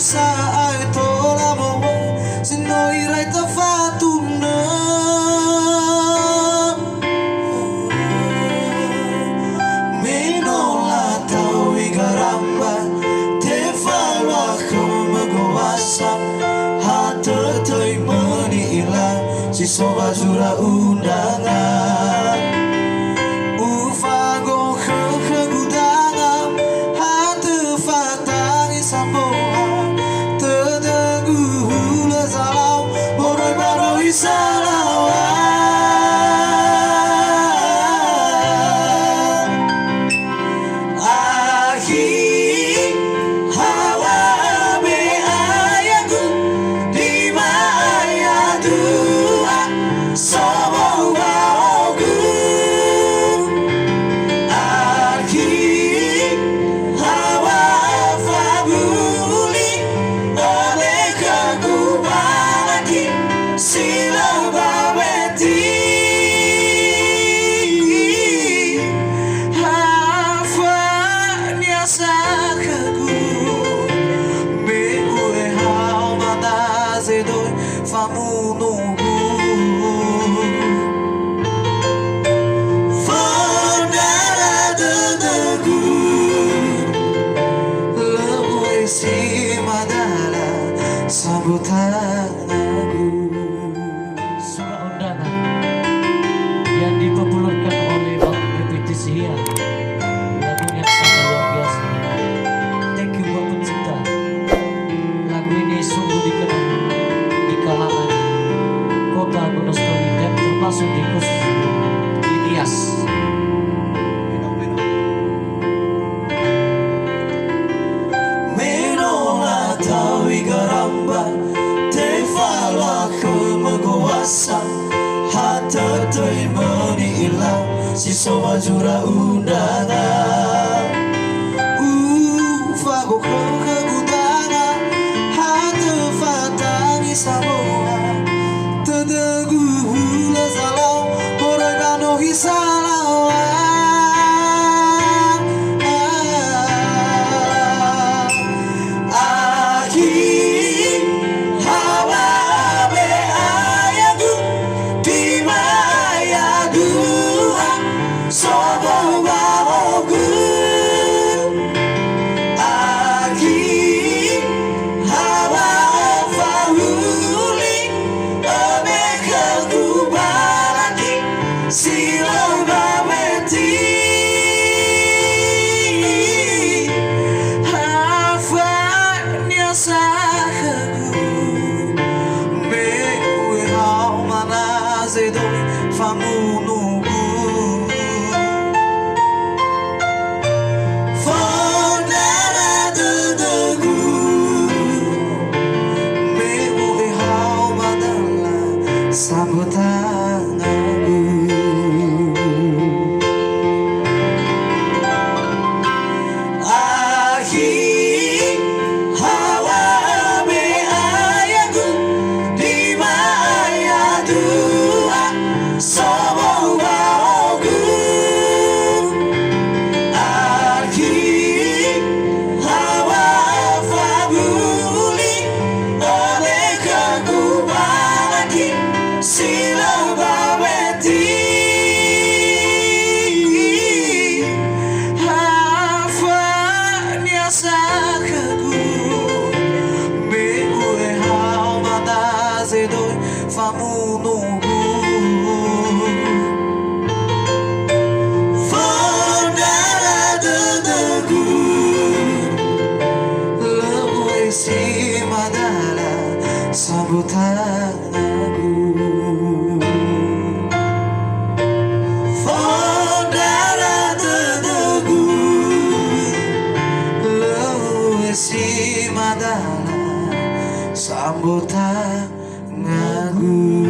sa ai tola mo sinoi rai ta fatuna menola tau igaramba te falwa como goasa hata toi mani ila si soba jura undangan ufago kegudanga hata fatang isaboa tedengu hula zalau boroi baroi salawa sambutan lagu surah undangan yang dipopulerkan oleh Bang BPT Sian. Lagunya sangat luar biasa. Thank you buat pencipta. Lagu ini sungguh dikenal di kalangan kota Gunung dan termasuk di Nias. Menola tau igaramba te falwa como goasa hata toi mani ila si soba jura undangan ufago kegudanga hata fatang isaboa tedengu hula zalau oregano hisalawa sambutan lagu akhir hawa be ayaku di maya dua sobo baoku akhir hawa fabuli oleh kegubalaki sila babeti hafanya sakagu me ue hao madaze doi famunugu fondara dedegu lewe si madala sambutan lagu si madala sambutan lagu.